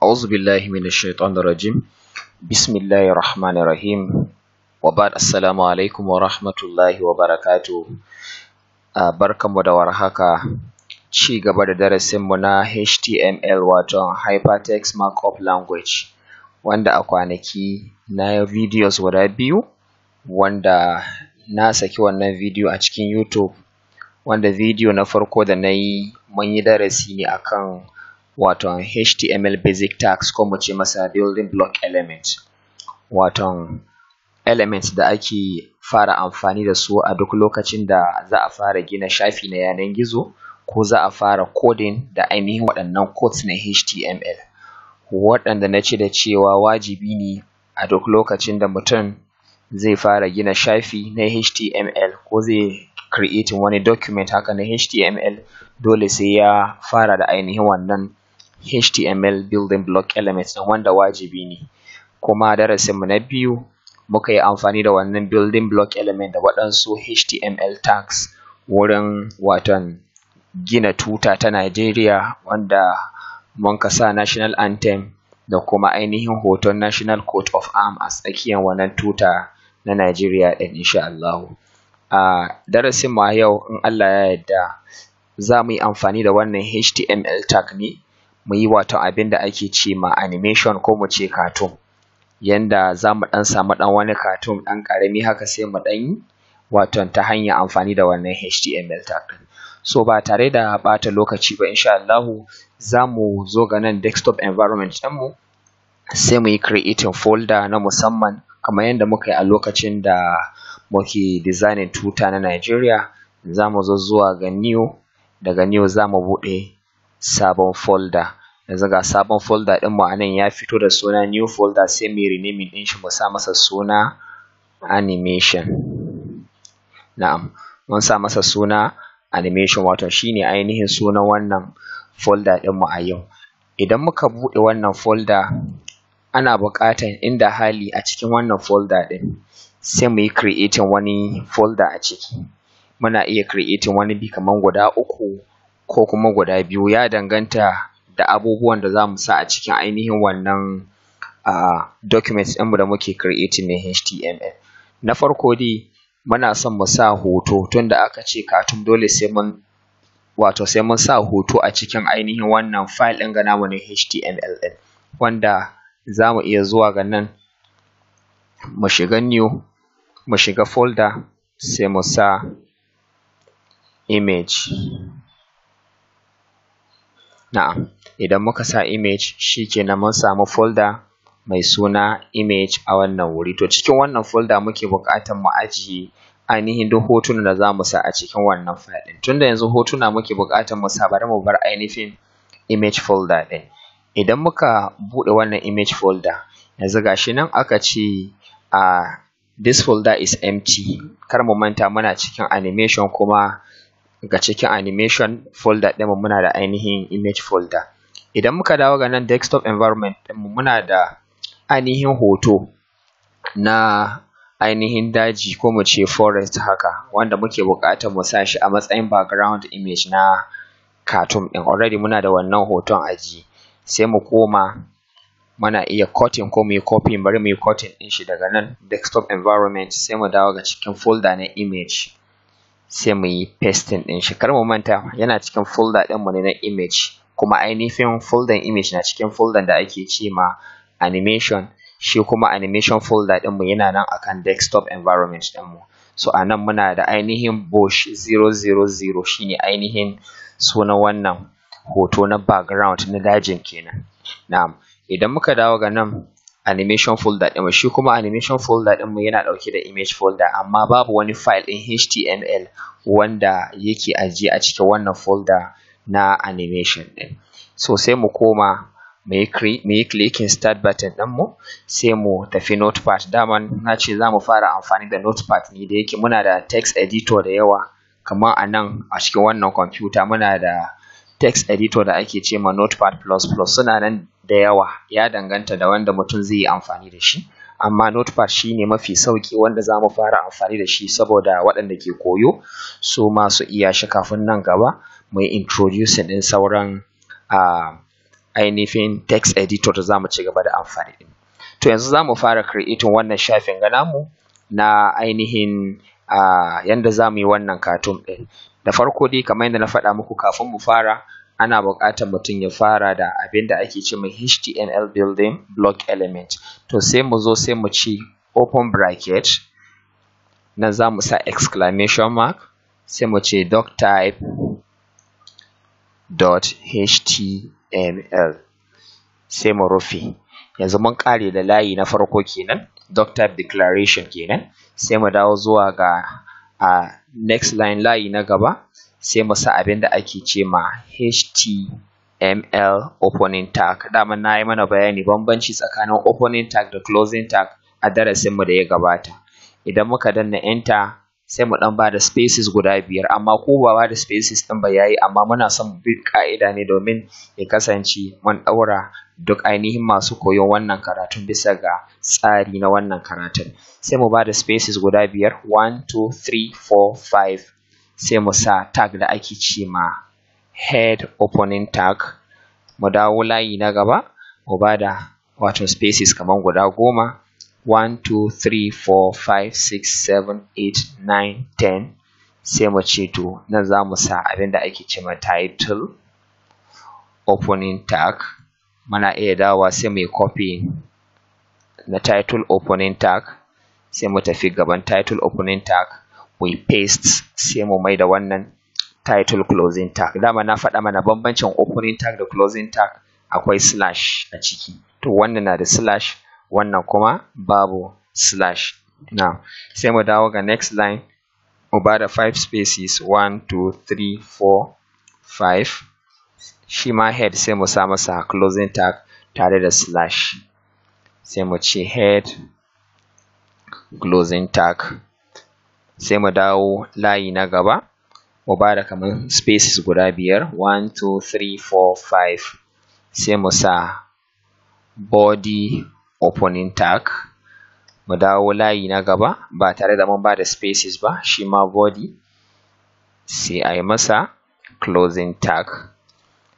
أعوذ بالله من الشيطان الرجيم بسم الله الرحمن الرحيم وبعد السلام عليكم ورحمة الله وبركاته. Barkanmu da warhaka, ci gaba da darasinmu na HTML wato Hypertext Markup Language, wanda a kwanaki na yi videos guda biyu wanda na saki wannan video a cikin YouTube, wanda video na farko da na yi mun yi darasi ne akan waton HTML basic tags ko mu ce masa building block element, waton elements da ake fara amfani da su a duk lokacin da za a fara gina shafi na yanar gizo ko za a fara coding da ainihin waɗannan codes na HTML, waɗanda na ce da cewa wajibi ne a duk lokacin da mutum zai fara gina shafi na HTML ko zai creating wani document haka na HTML, dole sai ya fara da ainihin wannan HTML building block elements ɗin, wanda wajibi ne. Kuma darasinmu na biyu muka yi amfani da wannan building block element da waɗansu HTML tags wurin waton gina tuta ta Najeriya, wanda mun kasa national anthem da kuma ainihin hoton national coat of arms a tsakiyar wannan tuta na Najeriya ɗin, insha Allah. Darasinmu a yau in Allah ya yarda za mu yi amfani da wannan HTML tag ne mu yi wato abin da ake ce ma animation ko mu ce cartoon, yanda za mu ɗan samu ɗan wani cartoon ɗan ƙarami haka sai mu ɗan yi waton ta hanyar amfani da wannan HTML tag ɗin. So ba tare da ɓata lokaci ba, insha Allahu za mu zo ga nan desktop environment ɗinmu sai mu yi creating folder na musamman kamar yadda muka yi a lokacin da muke designing tuta na Najeriya. Za mu zo zuwa ga new, daga new za mu buɗe sabon folder. Yanzu ga sabon folder ɗinmu a nan ya fito da suna new folder, sai mu yi renaming ɗin shi mu sa masa suna animation. Na'am, mun sa masa suna animation, wato shine ainihin sunan wannan folder ɗinmu a yau. Idan muka buɗe wannan folder, ana buƙatar inda hali a cikin wannan folder ɗin sai mu yi creating wani folder a ciki. Muna iya creating wani bi kaman guda uku ko kuma guda biyu, ya danganta da abubuwan da za mu sa a cikin ainihin wannan documents ɗinmu da muke creating na HTML. Na farko dai muna son mu sa hoto, tunda aka ce cartoon dole sai mun sa hoto a cikin ainihin wannan file ɗin ga namu na HTML ɗin, wanda za mu iya zuwa ga nan mu shiga new, mu shiga folder sai mu sa image. Na'am, idan muka sa image shikenan mun samu folder mai suna image a wannan wuri. To cikin wannan folder muke buƙatar mu ajiye ainihin duk hotunan da za mu sa a cikin wannan file ɗin. Tunda yanzu hotuna muke buƙatar mu sa, bari mu bar ainihin image folder ɗin. Idan muka buɗe wannan image folder, yanzu gashi nan aka ce this folder is empty. Kar mu manta muna cikin animation, kuma ga cikin animation folder ɗinmu muna da ainihin image folder. Idan muka dawo ga nan desktop environment ɗinmu, muna da ainihin hoto na ainihin daji ko mu ce forest haka, wanda muke buƙatar mu sa shi a matsayin background image na cartoon ɗin. Already muna da wannan hoton ajiye, sai mu koma muna iya cutting ko mu yi copying. Bari mu yi cutting ɗin shi daga nan desktop environment sai mu dawo ga cikin folder na image sai mu yi pasting ɗin shi. Kar mu manta yana cikin folder ɗinmu ne na image, kuma ainihin folder image na cikin folder da ake ce ma animation, shi kuma animation folder ɗinmu yana nan akan desktop environment ɗinmu. So a nan muna da ainihin bush 000 shine ainihin sunan wannan hoto na background na dajin kenan. Na'am, idan muka dawo ga nan animation folder ɗinmu, shi kuma animation folder ɗinmu yana ɗauke da image folder, amma babu wani file ɗin HTML wanda yake ajiye a cikin wannan folder na animation ɗin. So sai mu koma mu yi clicking start button ɗinmu sai mu tafi notepad. Daman na ce za mu fara amfani da notepad ne da yake muna da text editor da yawa, kamar a nan a cikin wannan computer muna da text editor da ake ce ma notepad++, suna nan da yawa, ya danganta da wanda mutum zai yi amfani da shi, amma notepad shine mafi sauki wanda za mu fara amfani da shi saboda waɗanda ke koyo su ma su iya shi kafin nan gaba mu yi introducing ɗin sauran ainihin text editor da zamu ci gaba da amfani da. To yanzu zamu fara creating wannan shafin ga namu na ainihin yanda zamu yi wannan cartoon ɗin. Da farko dai kamar yadda na faɗa muku kafin mu fara ana buƙatar mutum ya fara da abin da ake ce mai HTML building block element. To sai mu zo sai mu ci open bracket, nan za mu sa exclamation mark, sai mu ce doc type .html, sai mu rufe. Yanzu mun ƙare da layi na farko kenan, doc type declaration kenan. Sai mu dawo zuwa ga next line, layi na gaba, sai mu sa abin da ake ce ma HTML opening tag. Dama na yi mana bayani bambanci tsakanin opening tag da closing tag a darasin mu da ya gabata. Idan muka danna enter sai mu dan bada spaces guda 5, amma ko ba da spaces din ba yayi, amma muna son mu bi ka'ida ne domin ya kasance mun daura duk ainihin masu koyon wannan karatun bisa ga tsari na wannan karatun. Sai mu bada spaces guda 5, 1 2 3 4 5, sai mu sa tag da ake ce ma head opening tag. Mu dawo layi na gaba mu bada wato spaces kaman guda 10, 1 2 3 4 5 6 7 8 9 10. Sai mu ce to nan za mu sa abin da ake ce ma title opening tag. Muna iya dawowa sai mu yi copy na title opening tag, sai mu tafi gaban title opening tag, we paste, sai mu mai da wannan title closing tag. Dama na faɗa mana bambancin opening tag da closing tag, akwai slash a ciki. To wannan na da slash, wannan kuma babu slash. Now sai mu dawo ga next line, mu bada 5 spaces, 1 2 3 4 5. Shi ma head sai mu sa masa closing tag tare da slash, sai mu ce head closing tag. Sai mu dawo layi na gaba mu bada kamar spaces guda 5, 1 2 3 4 5. Sai mu sa body opening tag. Mu dawo layi na gaba ba tare da mun bada spaces ba, shi ma body, sai a yi masa closing tag.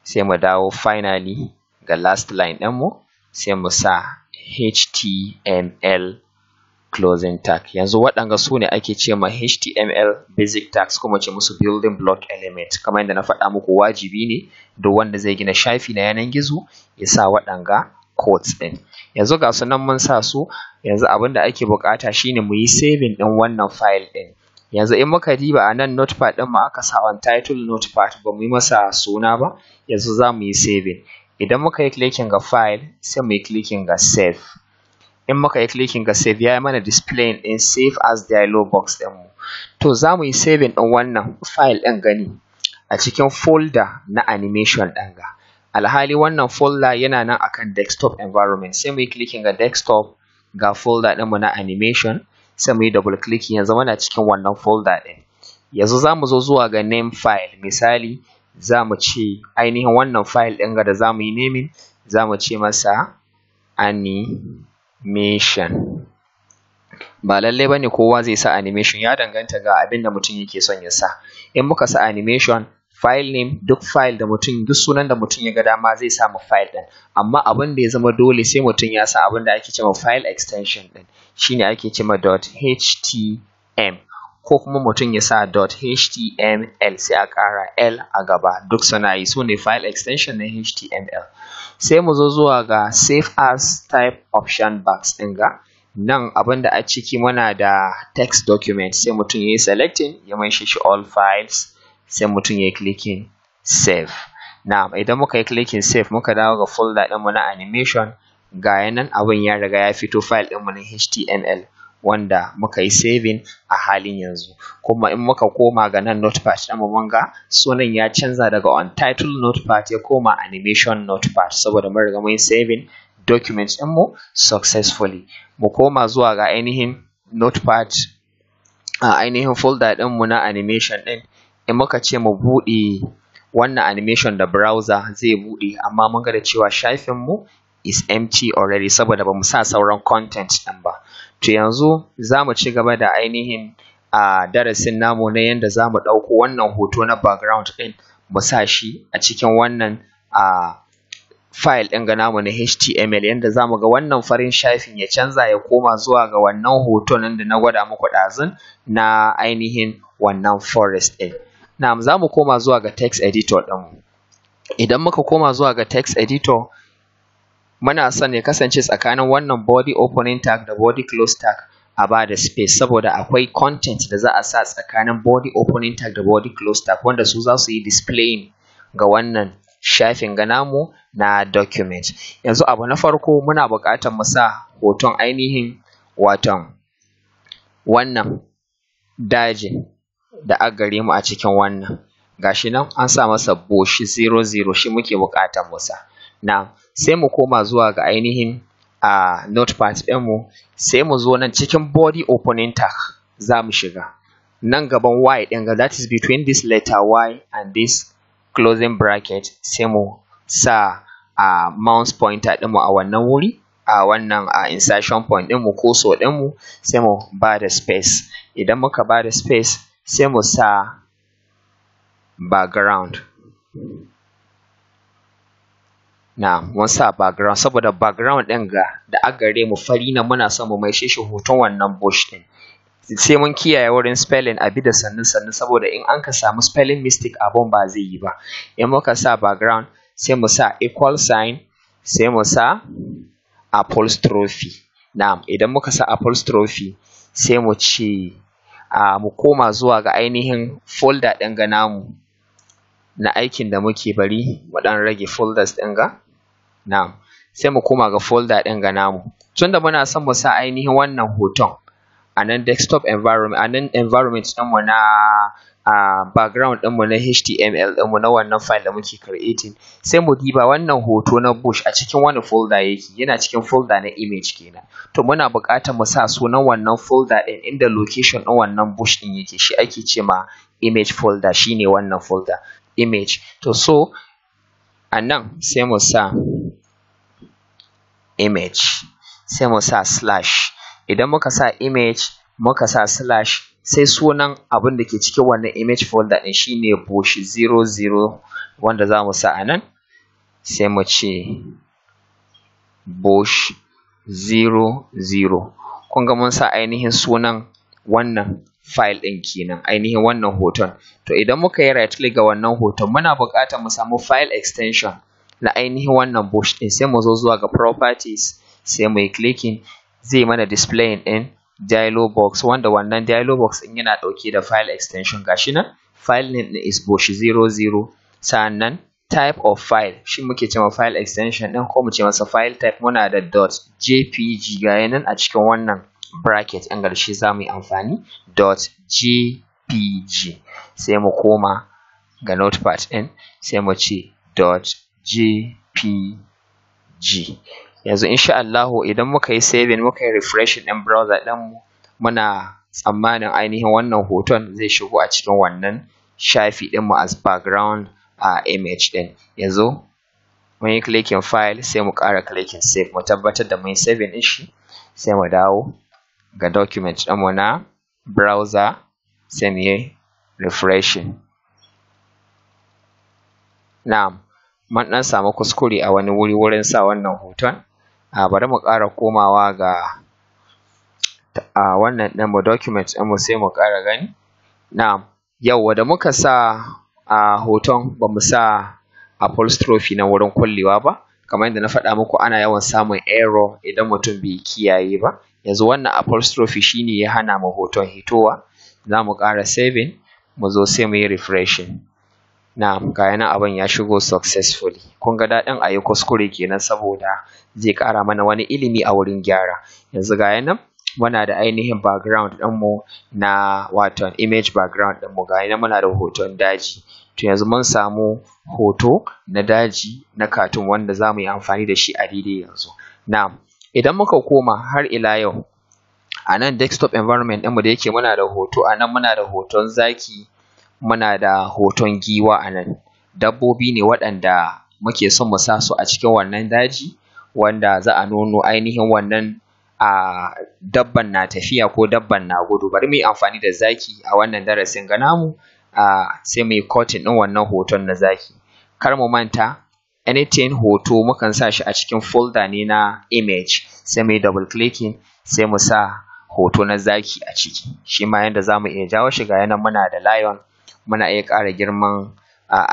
Sai mu dawo finally ga last line ɗinmu, sai mu sa HTML closing tag. Yanzu waɗanga su ne ake ce ma HTML basic tags, kuma ce musu building block element. Kamar yadda na faɗa muku, wajibi ne duk wanda zai gina shafi na yanar gizo ya sa waɗanga codes ɗin. Yanzu ga su nan mun sa su. Yanzu abin da ake buƙata shine mu yi saving ɗin wannan file ɗin. Yanzu in muka diba a nan notepad ɗin mu aka sa on title notepad, ba mu yi masa suna ba. Yanzu za mu yi saving. Idan muka yi clicking ga file sai mu yi clicking ga save. In muka yi clicking ga save ya yi mana display ɗin save as dialog box ɗin mu. To za mu yi saving ɗin wannan file ɗin gani a cikin folder na animation ɗin ga. Alhali wannan folder yana nan akan desktop environment. Sai mu yi clicking ga desktop, ga folder ɗin mu na animation, sai mu yi double clicking, yanzu muna cikin wannan folder ɗin. Yanzu za mu zo zuwa ga name file. Misali za mu ce ainihin wannan file ɗin ga da za mu yi naming, za mu ce masa animation. Ba lallai bane kowa zai sa animation, ya danganta ga abin da mutum yake son ya sa. In muka sa animation, file name, duk file da mutum, duk sunan da mutum ya ga dama zai samu file ɗin. Amma abin da ya zama dole sai mutum ya sa abin da ake cewa file extension ɗin, shine ake cewa .htm, ko kuma mutum ya sa .html sai a ƙara l a gaba. Duk suna yi, su ne file extension na HTML. Sai mu zo zuwa ga save as type option box ɗin ga. Nan abin da a ciki muna da text document, sai mutum ya yi selecting, ya mai shi all files, sai mutum ya yi clicking save. Na'am, idan muka yi clicking save muka dawo ga folder ɗinmu na animation, ga yanan abin ya riga ya fito file ɗinmu na HTML wanda muka yi saving a halin yanzu. Kuma in muka koma ga nan notepad ɗinmu mun ga sunan ya canza daga untitled notepad ya koma animation notepad, saboda mun riga mun yi saving documents ɗinmu successfully. Mu koma zuwa ga ainihin notepad a ainihin folder ɗinmu na animation ɗin. In muka ce mu buɗe wannan animation da browser zai buɗe, amma mun ga da cewa shafin mu is empty already saboda ba mu sa sauran content ɗin ba. To yanzu za mu ci gaba da ainihin darasin namu na yanda za mu ɗauko wannan hoto na background ɗin mu sa shi a cikin wannan file ɗin ga namu na HTML yanda za mu ga wannan farin shafin ya canza ya koma zuwa ga wannan hoton nan da na gwada muku ɗazun na ainihin wannan forest ɗin. Na'am, za mu koma zuwa ga text editor ɗinmu. Idan muka koma zuwa ga text editor, muna son ya kasance tsakanin wannan body opening tag da body close tag a ba da space, saboda akwai content da za a sa tsakanin body opening tag da body close tag wanda su za su yi displaying ga wannan shafin ga namu na document. Yanzu abu na farko muna buƙatar mu sa hoton ainihin waton wannan dajin da aka gare mu a cikin wannan. Gashi nan an sa masa bush 00 shi muke buƙatar mu sa. Na'am, sai mu koma zuwa ga ainihin notepad ɗinmu, sai mu zo nan cikin body opening tag za mu shiga. Nan gaban y ɗin ga, that is between this letter y and this closing bracket, sai mu sa mouse pointer ɗinmu a wannan wuri, a wannan insertion point ɗinmu ko so ɗinmu, sai mu ba da space. Idan muka ba da space, sai mu sa background. Na'am, mun sa background saboda background ɗin da aka gare mu fari na muna son mu maishe shi hoton wannan bush ɗin. Sai mun kiyaye wurin spelling a bi da sannu saboda in an ka samu spelling mistake abun ba zai yi ba. In muka sa background, sai mu sa equal sign, sai mu sa apostrophe. Na'am, idan muka sa apostrophe, sai mu ce mu koma zuwa ga ainihin folder ɗin ga namu na aikin da muke, bari mu ɗan rage folders ɗin ga. Na'am, sai mu koma ga folder ɗin ga namu. Tunda muna son mu sa ainihin wannan hoton a nan desktop environment, a nan environment ɗinmu na background ɗinmu na HTML ɗinmu na wannan file da muke creating, sai mu diba wannan hoto na bush a cikin wani folder yake. Yana cikin folder na image kenan. To muna buƙatar mu sa sunan wannan folder ɗin inda location ɗin wannan bush ɗin yake, shi ake ce ma image folder, shine wannan folder image. To so a nan sai mu sa image, sai mu sa slash. Idan muka sa image muka sa slash, sai sunan abin da ke cikin wannan image folder ɗin shine bush 00 wanda za mu sa a nan, sai mu ce bush 00. Kun ga mun sa ainihin sunan wannan file ɗin kenan, ainihin wannan hoton. To idan muka yi right click ga wannan hoton, muna buƙatar mu samu file extension na ainihin wannan bush ɗin, sai mu zo zuwa ga properties, sai mu yi clicking, zai mana displaying ɗin dialog box, wanda wannan dialog box ɗin yana ɗauke da file extension. Gashi nan file name ɗin is bush 00, sannan type of file shi muke cewa file extension ɗin, ko mu ce masa file type, muna da .jpg ga nan a cikin wannan bracket ɗin ƙarshe za mu yi amfani .jpg. Sai mu koma ga notepad ɗin, sai mu ce .jpg. Yanzu insha Allahu idan muka yi saving muka yi refreshing ɗin browser ɗinmu, muna tsammanin ainihin wannan hoton zai shigo a cikin wannan shafi ɗinmu as background image ɗin. Yanzu mun yi clicking file, sai mu ƙara clicking save, mu tabbatar da mun yi saving ɗin shi, sai mu dawo ga document ɗinmu na browser, sai mu yi refreshing. Na'am, mun ɗan samu kuskure a wani wuri wurin sa wannan hoton. Bari mu ƙara komawa ga wannan ɗinmu document ɗinmu, sai mu ƙara gani. Na'am, yauwa da muka sa hoton ba mu sa apostrophe na wurin kullewa ba, kamar yadda na faɗa muku ana yawan samun error idan mutum bai kiyaye ba. Yanzu wannan apostrophe shine ya hana mu hoton hitowa. Za mu ƙara saving, mu zo sai mu yi refreshing. Na'am, ga yana abin ya shigo successfully. Kun ga daɗin a yi kuskure kenan, saboda zai ƙara mana wani ilimi a wurin gyara. Yanzu ga yana muna da ainihin background ɗinmu na wato image background ɗinmu, ga yana muna da hoton daji. To yanzu mun samu hoto na daji na cartoon wanda za mu yi amfani da shi a daidai yanzu. Na'am, idan muka koma har ila yau a nan desktop environment ɗinmu da yake muna da hoto, a nan muna da hoton zaki, muna da hoton giwa. A nan dabbobi ne waɗanda muke son mu sa su a cikin wannan daji, wanda za a nuno ainihin wannan dabban na tafiya ko dabban na gudu. Bari mu yi amfani da zaki a wannan darasin ga namu, sai mu yi cutting ɗin wannan hoton na zaki. Kar mu manta anything hoto mukan sa shi a cikin folder ne na image, sai mu yi double clicking sai mu sa hoto na zaki a ciki. Shi ma yanda za mu iya jawo shi ga yanan muna da lion, muna iya ƙara girman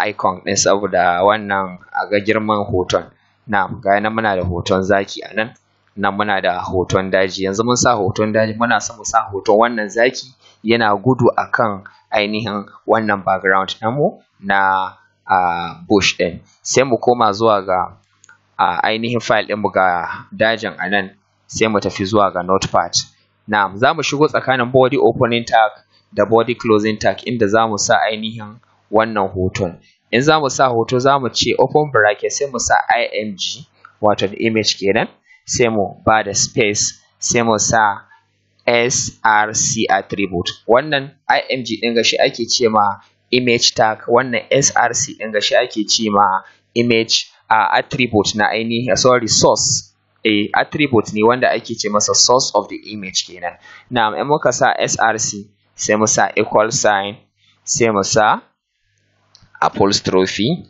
icon ɗin saboda wannan a ga girman hoton. Na'am, ga yanan muna da hoton zaki a nan, nan muna da hoton daji. Yanzu mun sa hoton daji, muna son mu sa hoton wannan zaki yana gudu akan ainihin wannan background namu na bush ɗin. Sai mu koma zuwa ga ainihin file ɗinmu ga dajin a nan, sai mu tafi zuwa ga notepad. Na'am, za mu shigo tsakanin body opening tag da body closing tag inda za mu sa ainihin wannan hoton. In za mu sa hoto za mu ce open bracket sai mu sa img wato da image kenan, sai mu ba da space sai mu sa src attribute. Wannan img ɗin ga shi ake ce ma image tag, wannan src ɗin ga shi ake ce ma image attribute na ainihin source. Attribute ne wanda ake ce masa source of the image kenan. Na'am, in muka sa src sai mu sa equal sign sai mu sa apostrophe.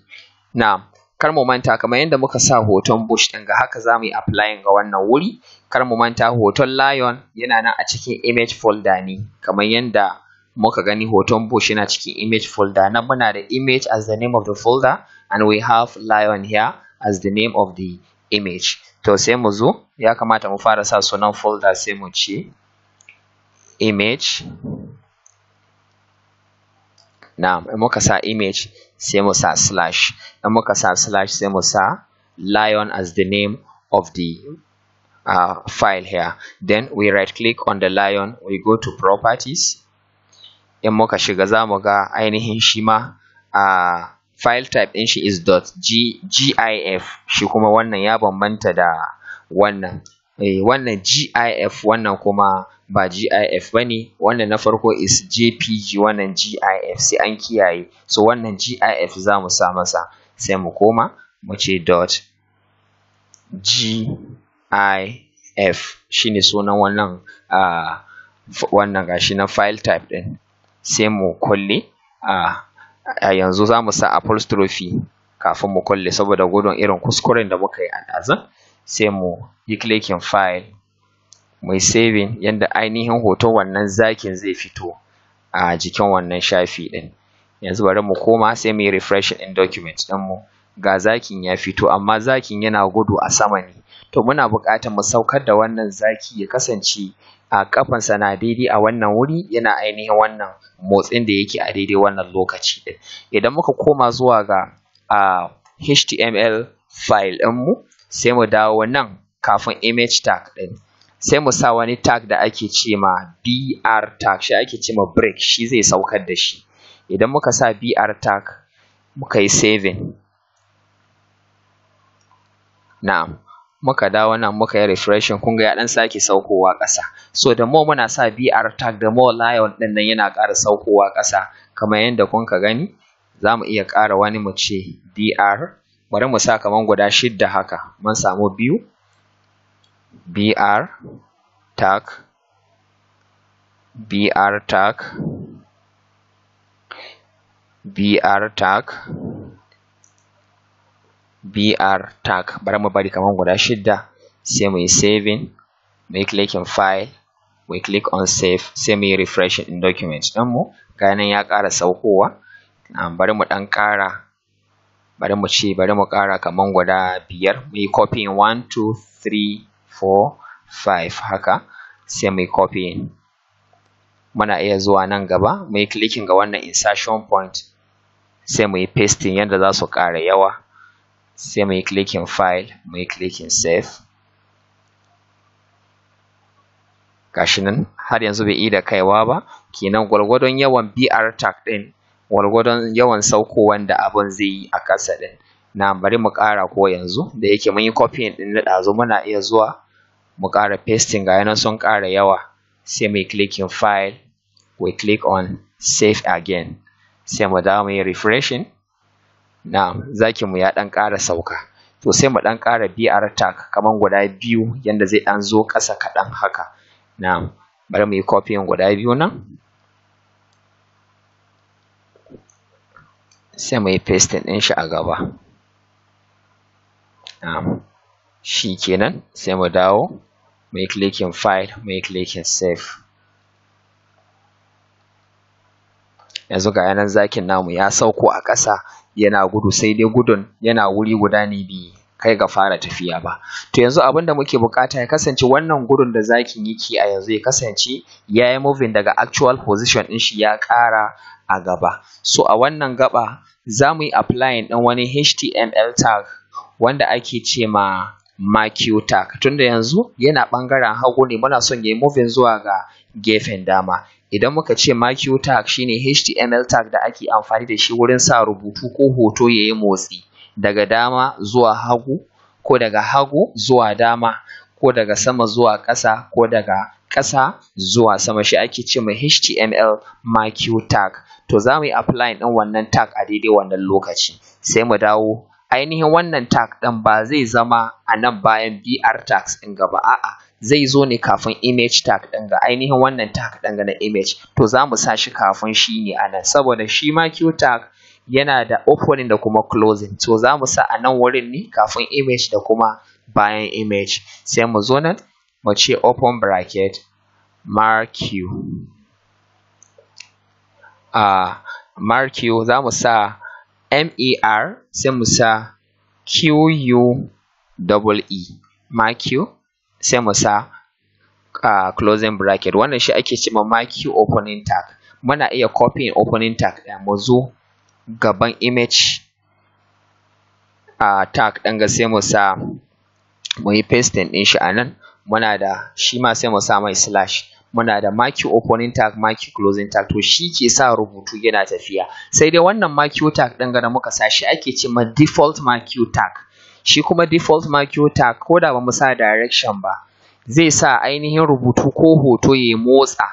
Na'am, kar mu manta kamar yadda muka sa hoton bush ɗin ga haka za mu yi applying ga wannan wuri. Kar mu manta hoton lion yana nan a cikin image folder ne, kamar yadda muka gani hoton bush yana cikin image folder. Nan muna da image as the name of the folder and we have lion here as the name of the image. To sai mu zo, ya kamata mu fara sa sunan folder sai mu ce image. Na'am, in muka sa image sai mu sa slash. In muka sa slash sai mu sa lion as the name of the file here. Then we right click on the lion, we go to properties. In muka shiga za mu ga ainihin shi ma file type ɗin shi is .gif, shi kuma wannan ya bambanta da wannan. Wannan GIF wannan kuma ba GIF bane, wannan na farko is JPG, wannan GIF, sai an kiyaye. So wannan GIF za mu sa masa, sai mu koma mu ce .gif shine sunan wannan wannan gashi na file type ɗin. Sai mu kulle. Yanzu za mu sa apostrophe kafin mu kulle saboda gudun irin kuskuren da muka yi a ɗazun. Sai mu yi clicking file, mu yi saving yanda ainihin hoton wannan zakin zai fito a jikin wannan shafi ɗin. Yanzu bari mu koma sai mu yi refresh ɗin document ɗinmu. Ga zakin ya fito amma zakin yana gudu a sama ne. To muna buƙatar mu saukar da wannan zaki ya kasance a ƙafansa na daidai a wannan wuri, yana ainihin wannan motsin da yake a daidai wannan lokaci ɗin. Idan muka koma zuwa ga HTML file ɗinmu, sai mu dawo nan kafin image tag ɗin, sai mu sa wani tag da ake ce ma br tag, shi ake ce ma break, shi zai saukar da shi. Idan muka sa br tag muka yi saving, na'am, muka dawo nan muka yi refreshing, kun ga ya ɗan sake saukowa ƙasa. So da more muna sa br tag da more lion ɗin nan yana ƙara saukowa ƙasa kamar yadda kun ka gani. Za mu iya ƙara wani mu ce br, bari mu sa kaman guda 6 haka. Mun samu 2 br tag, br tag, br tag, br tag. Bari mu bari kaman guda 6 sai mu yi saving, mu yi clicking file, mu yi click on save, sai mu yi refresh in document ɗinmu. Ga nan ya ƙara saukowa. Bari mu ɗan ƙara, bari mu ƙara kaman guda 5. Mu yi copying 1 2 3 4 5 haka, sai mu yi copying. Muna iya zuwa nan gaba mu yi clicking ga wannan insertion point, sai mu yi pasting yadda za su ƙara yawa. Sai mu yi clicking file, mu yi clicking save. Gashi nan har yanzu bai yi da kaiwa ba, kenan gwargwadon yawan br tag ɗin gwargwadon yawan saukowan da abun zai yi a ƙasa ɗin. Na bari mu ƙara ko yanzu da yake mun yi copying ɗin na ɗazu, muna iya zuwa mu ƙara pasting, ga yanan sun ƙara yawa. Sai mu yi clicking file, we click on save again, sai mu dawo mu yi refreshing. Na'am, zakin mu ya ɗan ƙara sauka. To sai mu ɗan ƙara br tag kaman guda 2 yanda zai ɗan zo ƙasa kaɗan haka. Na'am, bari mu yi copying guda 2 nan, sai mu yi pasting ɗin shi a gaba. shi kenan sai mu dawo mu yi clicking file mu yi clicking save. Yanzu ga yanan zakin namu ya sauko a ƙasa yana gudu, sai dai gudun yana wuri guda ne bai kai ga fara tafiya ba. To yanzu abin da muke buƙata ya kasance wannan gudun da zakin yake a yanzu ya kasance ya yi moving daga actual position ɗin shi ya ƙara a gaba. So a wannan gaba za mu yi applying ɗin wani HTML tag wanda ake ce ma marquee tag. Tunda yanzu yana ɓangaren hagu ne muna son ya yi moving zuwa ga gefen dama. Idan muka ce marquee tag shine HTML tag da ake amfani da shi wurin sa rubutu ko hoto ya yi motsi daga dama zuwa hagu, ko daga hagu zuwa dama, ko daga sama zuwa ƙasa, ko daga ƙasa zuwa sama, shi ake ce mai HTML marquee tag. To za mu yi applying ɗin wannan tag a daidai wannan lokaci. Sai mu dawo ainihin wannan tag ɗin ba zai zama a nan bayan BR tags ɗin gaba, a'a zai zo ne kafin image tag ɗin ga ainihin wannan tag ɗin ga na image. To za mu sa shi kafin shi ne a nan, saboda shi marquee tag yana da opening da kuma closing. To za mu sa a nan wurin ne kafin image da kuma bayan image. Sai mu zo nan mu ce open bracket marquee. Marquee za mu sa MER sai mu sa QUEE marquee, sai mu sa closing bracket. Wannan shi ake cewa marquee opening tag. Muna iya copying opening tag ɗaya mu zo gaban image tag ɗin ga sai mu sa mu yi pasting ɗin shi a nan. Muna da shi ma sai mu sa mai slash. Muna da marquee opening tag, marquee closing tag. To shi ke sa rubutu yana tafiya. Sai dai wannan marquee tag ɗin ga da muka sa shi ake ce ma default marquee tag. Shi kuma default marquee tag ko da ba mu sa direction ba zai sa ainihin rubutu ko hoto ya motsa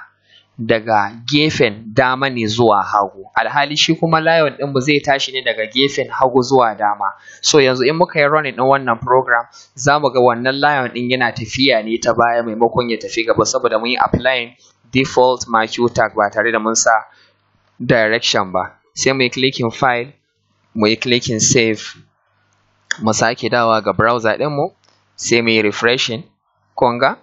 daga gefen dama ne zuwa hagu, alhali shi kuma layout ɗinmu zai tashi ne daga gefen hagu zuwa dama. So yanzu in muka yi running ɗin wannan program za mu ga wannan layout ɗin yana tafiya ne ta baya maimakon ya tafi gaba, saboda mun yi applying default marquee tag ba tare da mun sa direction ba. Sai mu yi clicking file mu yi clicking save, mu sake dawowa ga browser ɗinmu sai mu yi refreshing. Kun ga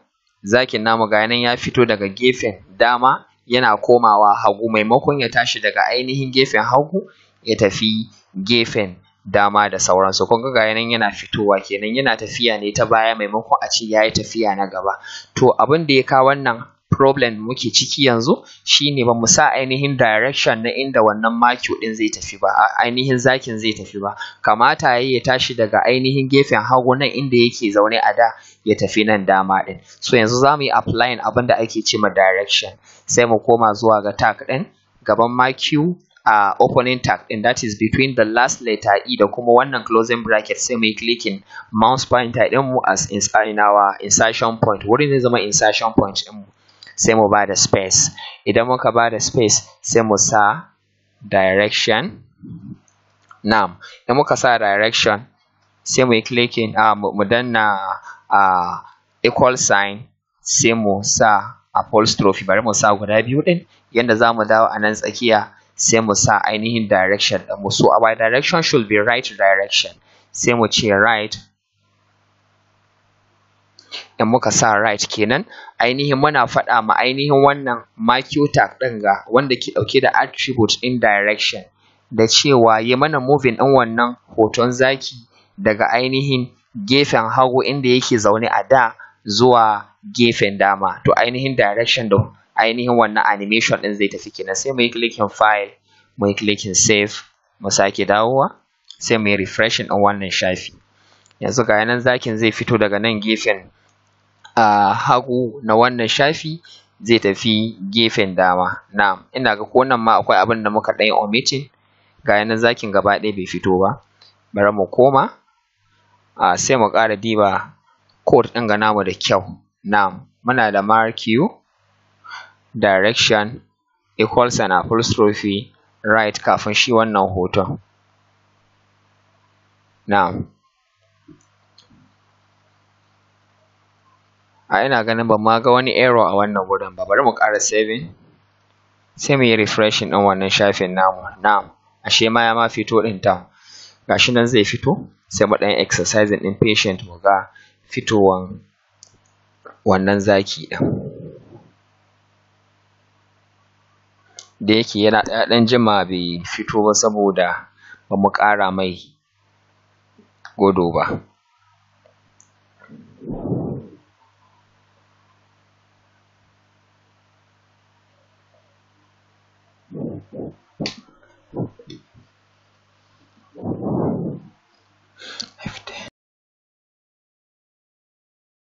zakin namu ga nan ya fito daga gefen dama yana komawa hagu, maimakon ya tashi daga ainihin gefen hagu ya tafi gefen dama da sauransu. Kun ga nan yana fitowa kenan yana tafiya ne ta baya maimakon a ce ya yi tafiya na gaba. To abin da ya kawo wannan problem muke ciki yanzu shine ba mu sa ainihin direction na inda wannan marquee ɗin zai tafi ba, ainihin zakin zai tafi ba. Kamata yayi ya tashi daga ainihin gefen hagu nan inda yake zaune a da ya tafi nan dama ɗin. So yanzu za mu yi applying abin da ake ce ma direction. Sai mu koma zuwa ga tag ɗin gaban marquee opening tag ɗin, that is between the last letter E da kuma wannan closing bracket. Sai mu yi clicking mouse pointer ɗinmu as in our insertion point, wurin zai zama insertion point ɗinmu. Sai mu ba da space. Idan muka ba da space sai mu sa direction. Na'am, idan muka sa direction sai mu yi clicking mu danna equal sign sai mu sa apostrophe. Bari mu sa guda biyu ɗin yanda za mu dawo a nan tsakiya sai mu sa ainihin direction ɗinmu. So our direction should be right direction. Sai mu ce right. In muka sa right kenan ainihin muna faɗa ma ainihin wannan marquee tag ɗin ga wanda ke ɗauke da attribute in direction da cewa yi mana moving ɗin wannan hoton zaki daga ainihin gefen hagu inda yake zaune a da zuwa gefen dama. To ainihin direction da ainihin wannan animation ɗin zai tafi kenan. Sai mu yi clicking file mu yi clicking save, mu sake dawowa sai mu yi refreshing ɗin wannan shafi. Yanzu ga nan zakin zai fito daga nan gefen hagu na wannan shafi zai tafi gefen dama. Na'am, ina ga ko nan ma akwai abin da muka ɗan yi omitting, ga nan zakin gaba ɗaya bai fito ba. Bari mu koma sai mu ƙara diba code ɗin ga namu da kyau. Na'am, muna da marquee direction equal sign apostrophe right kafin shi wannan hoton. Na'am, ina ganin ban ma ga wani error a wannan wurin ba. Bari mu ƙara saving sai mu yi refreshing ɗin wannan shafin namu. Na'am, ashe ma ya ma fito ɗin ta. gashi nan zai fito, sai mu ɗan exercising ɗin patient mu ga fitowan wannan zaki ɗin. Da yake ya ɗan jima bai fito ba saboda ba mu ƙara mai godo ba.